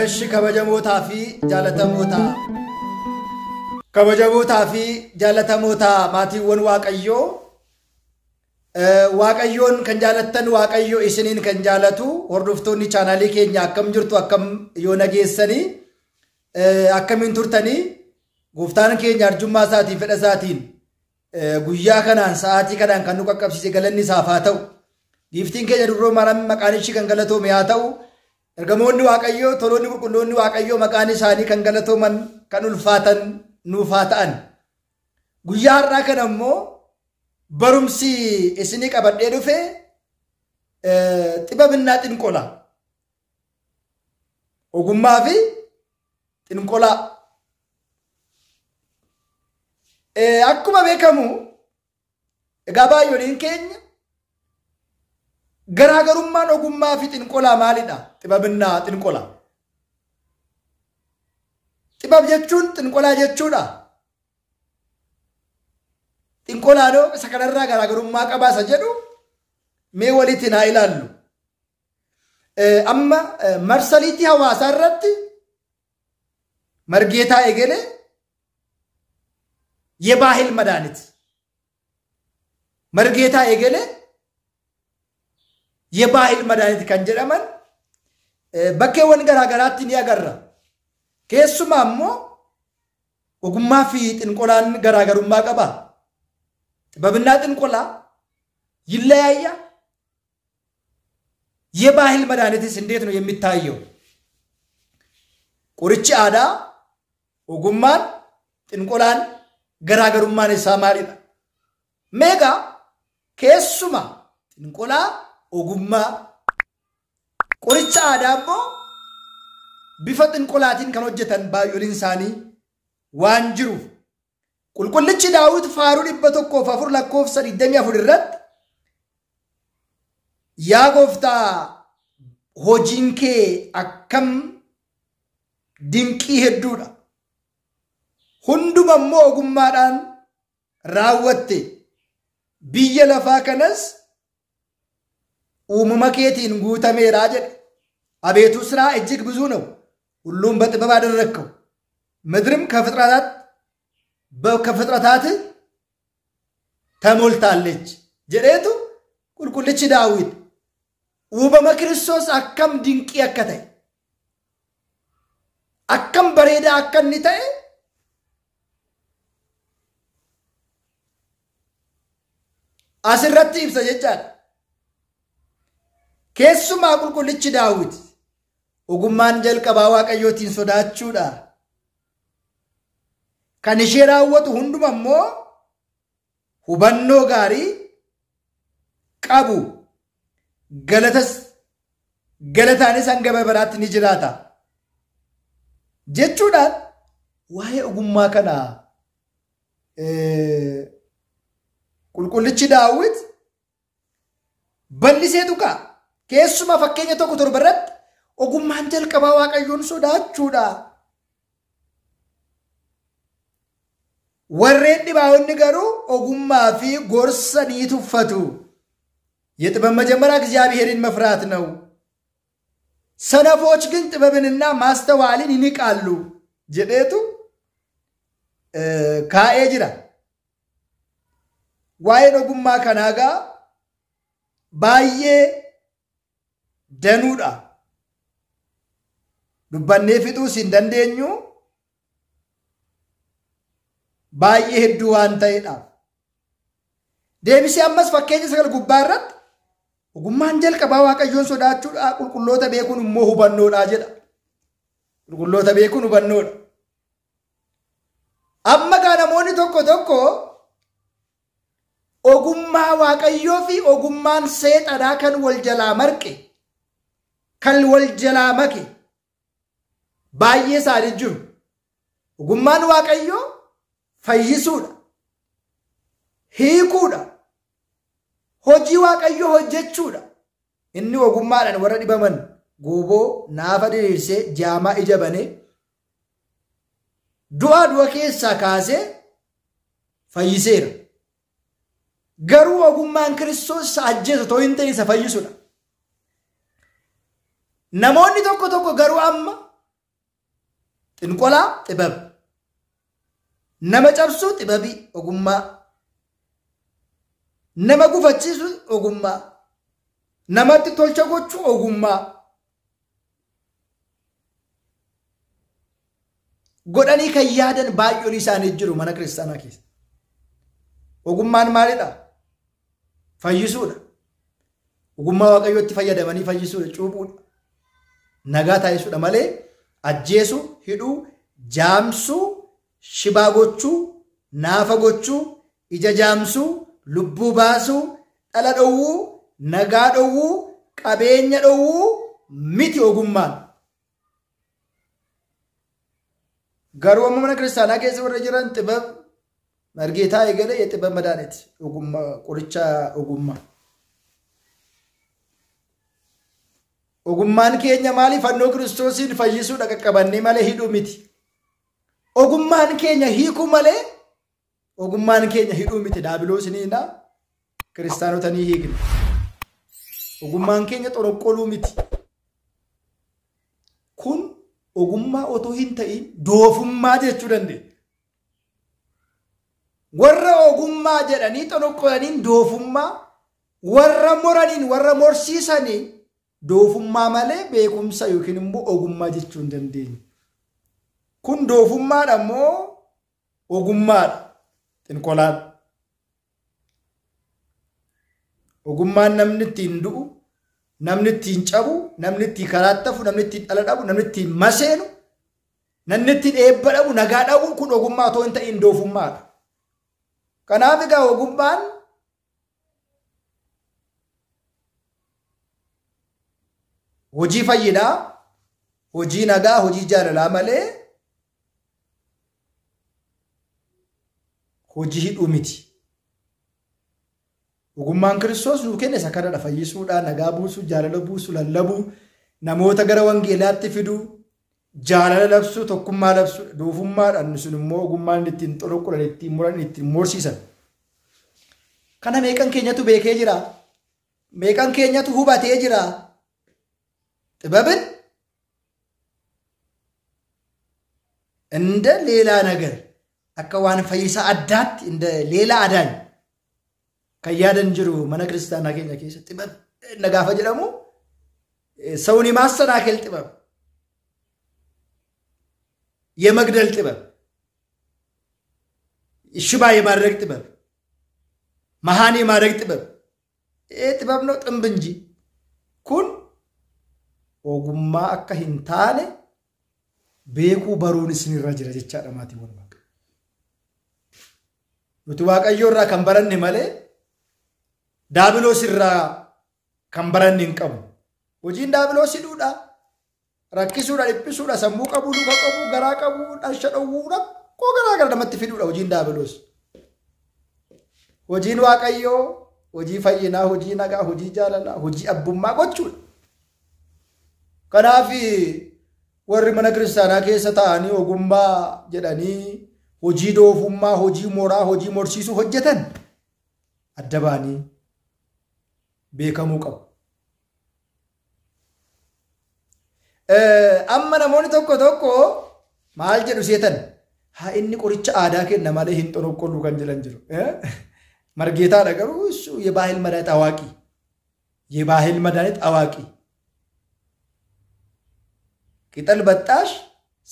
Eshi kabajamoota fi jaalatamoota maatiiwwan Waaqayyoon kan jaalattan Waaqayyo isiniin kan jaalatu hordoftoonni chaanaalii keenya akkam jirtu akkam yoo nageessanii akkamiin turtanii gooftaan keenya arjummaa isaatiin fedha isaatiin guyyaa kanaan sa'aatii kanaan kan nu qaqqabsiise galanni isaaf haa ta'u. Giiftiin keenya duroo maram maqaan ishii kan galatoome haa ta'u. Ergamoonni Waaqayyoo toloonni qulqulloonni Waaqayyoo maqaan isaanii kan galatooman kan ulfaatan nuuf haa ta'an. Guyyaa har'aa kana immoo barumsi isinii qabadhee dhufe xibabinnaa xinqolaa. Ogummaa fi xinqolaa. Akkuma beekamu egaa baay'ooliin keenya garaagarummaan ogummaa fi xinqolaa maalidha? Xibabinnaa xinqolaa. Xibab jechuun xinqolaa jechuudha. Xinqolaadoo isa kanarraa garaagarummaa qabaasa jedhu mee walitti naa ilaallu. Amma marsariitii hawaasaa irratti Margeetaa Egelee የባህል መድኃኒት መርጌታ ኤገሌ የባህል መድኃኒት kan jedhaman bakkeewwan garaagaraatti ni agarra. Keessumaa immoo ogummaa fi xinqolaan garaagarummaa qaba. ጥበብና ጥንቆላ ይለያያል። የባህል መድኃኒትስ እንዴት ነው የሚታየው? ቁርጭ አዳ ogummaan xinqolaan garaagarummaan isaa maalidha? Meeqa keessuma xinqolaa ogummaa qoricha aadaa immoo bifa xinqolaatiin kan hojjetan baay'ooliin isaanii waan jiruuf qulqullichi Daawit faaruu 104 lakkoofsa 24 irratti yaa gooftaa hojiin kee akkam dinqii hedduudha. Hunduma immoo ogummaadhaan raawwatte biyya lafaa kanas uumama keetiin guutameera jedhe. አቤቱ ስራ እጅግ ብዙ ነው፣ ሁሉም በጥበብ አደረግከው። ምድርም ከፍጥረታት ተሞልታለች ጀሬቱ ቁልቁልች ዳዊት uumama Kiristoos akkam dinqii akka ta'e akkam bareedaa akka inni ta'e asirratti ibsa jechaadha. Keessumaa qulqullichi Daawit ogummaan jalqabaa Waaqayyootiin sodaachuudha. Kan ishee raawwatu hunduma immoo hubannoo gaarii qabu. Galataanis hanga baraatti ni jiraata. Jechuudhaan waa'ee ogummaa kanaa qulqullichi Daawit bal'isee tuqaa. Keessumaa fakkeenya tokko torba irratti ogummaan jalqabaa Waaqayyoon sodaachuudha. Warreen dhibaa'onni garuu ogummaa fi gorsa ni tuffatu. የጥበብ መጀመሪያ እግዚአብሔርን መፍራት ነው። ሰነፎች ግን ጥበብንና ማስተዋልን ይንቃሉ ጀዴቱ ካኤ ጅራ ዋይን ኦጉማ ከናጋ ባዬ ደኑዳ ዱባኔ ፊጡ ሲንደንደኙ ባዬ ሄዱ ዋን ta'edha. Deebisee ammas fakkeenya sagal gubbaarratti ogummaan jalqabaa Waaqayyoon sodaachuudha. Qulqulloota beekuun immoo hubannoodha jedha. Qulqulloota beekuun hubannoodha. Amma gaa namoonni tokko ogummaa Waaqayyoo fi ogummaan seexanaa kan wal jalaa marqe kan wal jalaa make baay'ee isaanii jiru. Ogummaan Waaqayyoo fayyisuudha, hiikuudha, hojii Waaqayyoo hojjechuudha. Inni ogummaadhaan warra dhibaman gooboo naafa diriirsee jaamaa ija banee du'a keessaa kaasee fayyiseera. garuu ogummaan Kiristoos ajjeesu too hin ta'in isa fayyisudha. Namoonni tokko garuu amma xinqolaa xibab, nama cabsuu xibabii ogummaa, nama gufachiisu ogummaa, namatti tolcha gochuu ogummaa godhanii kan yaadan baay'oon isaanii jiru mana kiristaanaa keessa. Ogummaan maalidha? Fayyisuudha. Ogummaa Waaqayyootti fayyadamanii fayyisuudha, cuuphuudha, nagaa taasisuudha malee ajjeesuu, hidhuu, jaamsuu, shibaa gochuu, naafa gochuu, ija jaamsuu, lubbuu baasuu, dhala dhowwuu, nagaa dhowwuu, qabeenya dhowwuu miti ogummaan. Garuu amma mana kiristaanaa keessa warra jiran xibab margeetaa eegale xibab madaaneeti. Ogummaa qoricha ogummaa. Ogummaan keenya maali? Fannoo Kiristoosiin fayyisuudha qaqqabannee malee hidhuu miti. Ogummaan keenya hiikuu malee ogummaan keenya hidhuu miti. Daabiloosiniina kiristaanota ni hiikne. Ogummaan keenya xoroqqoluu miti. Kun ogummaa otoo hin ta'in doofummaa jechuu dandeenya. Warra ogummaa jedhanii xoroqqolaniin doofummaa, warra moraniin warra morsiisaniin doofummaa malee beekumsa yookiin immoo ogummaa jechuu hin dandeenye. Kun doofummaadha moo ogummaadha? Xinqolaan. Ogummaan namni ittiin du'u, namni ittiin cabu, namni ittiin karaattafu, namni ittiin dhala dhabu, namni ittiin maseenu, namni ittiin eebba dhabu, nagaa dhabu kun ogummaa otoo hin ta'in doofummaadha. Kanaaf egaa ogummaan hojii fayyinaa, hojii nagaa, hojii jaalalaa malee hojii hidhuu miti. Ogummaan Kiristoos nuu kenne isa kanadha: fayyisuudha, nagaa buusu, jaalala buusu, lallabuu, namoota gara wangeelaatti fiduu, jaalala labsuu, tokkummaa labsuu. Doofummaadhaan sun immoo ogummaan ittiin xoroqqulan, ittiin muran, ittiin morsiisan. Kana meeqan keenyatu beekee jira? Meeqan keenyatu hubatee jira? ጥበብን እንደ ሌላ ነገር አከዋን ፈይሳ አዳት እንደ ሌላ አዳኝ ከያደን ጅሩ መነ ክርስቲያና ከኛ ከሰ ጥበብ ነጋፈ ጀደሙ ሰውን የማሰናከል ጥበብ፣ የመግደል ጥበብ፣ ሽባ የማድረግ ጥበብ፣ መሃን የማድረግ ጥበብ ጥበብ ነው ጥንብ እንጂ ኩን ogummaa akka hin taane beekuu baruun isinirra jira jechaadha maatii walbaa. Nuti Waaqayyo irraa kan baranne malee daabiloos irraa kan baranne hin qabu. Hojiin daabiloos hidhuudha, rakkisuudha, dhiphisuudha, sammuu qabuu, luka qabuu, garaa qabuu, dharsha dhowwuu, rakkoo garaa gara namatti fiduudha hojiin daabiloos. Hojiin Waaqayyoo hojii fayyinaa, hojii nagaa, hojii jaalalaa, hojii abbummaa gochuudha. Kanaaf warri mana kiristaanaa keessa ta'anii ogummaa jedhanii hojii doofummaa, hojii moraa, hojii morsiisuu hojjetan adda baanii beekamuu qabu. Amma namoonni tokko maal jedhu seetan? Haa inni qoricha aadaa kenna malee hin xoroqqollu kan jedhan jiru. Margeetaadha garuu የባህል መድኃኒት አዋቂ፣ የባህል መድኃኒት አዋቂ ቅጠል በጣሽ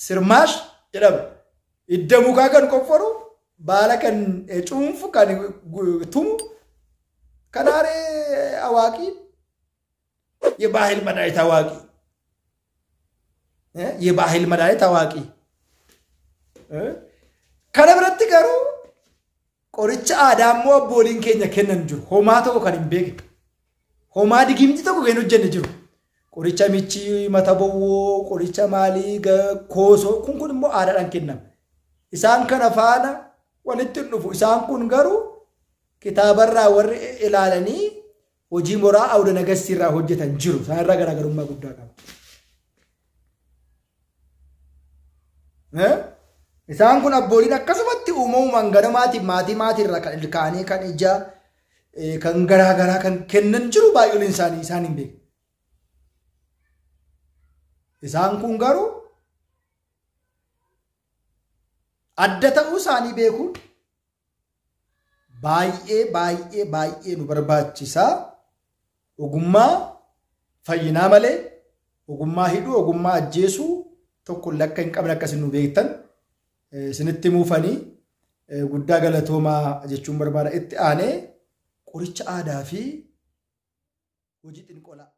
ስርማሽ jedhama. Idda mukaa kan qofforu, baala kan cuunfu, kan tumu, kanaaree awaaqii የባህል መድኃኒት አዋቂ የባህል መድኃኒት አዋቂ kana biratti garuu qoricha aadaa immoo abbooliin keenya kennan jiru. Homaa tokko kan hin beekne, homaa digimti tokko kan hojjenne jiru. Qoricha michii, mata bowwoo, qoricha maalii, koosoo kun immoo aadaadhaan kennama. Isaan kana faana walitti dhufu. Isaan kun garuu kitaabarraa warri ilaalanii hojii moraa awda nagasirraa hojjetan jiru. Isaan irraa garaagarummaa guddaa qaba. Isaan kun abbooliin akkasumatti uumamumaan ganamaatiin maatii irraa kan ilkaanii, kan ijaa, kan garaagaraa kan kennan jiru baay'een isaanii isaan hin beeku. Isaan kun garuu adda ta'uu isaanii beekuun baay'ee nu barbaachisaa. Ogummaa fayyinaa malee ogummaa hidhuu ogummaa ajjeesuu tokko lakka hin qabne akkasin nu beektan isinitti muufanii guddaa galatoomaa jechuun barbaada. Itti aanee qoricha aadaa fi hojii xinqolaa.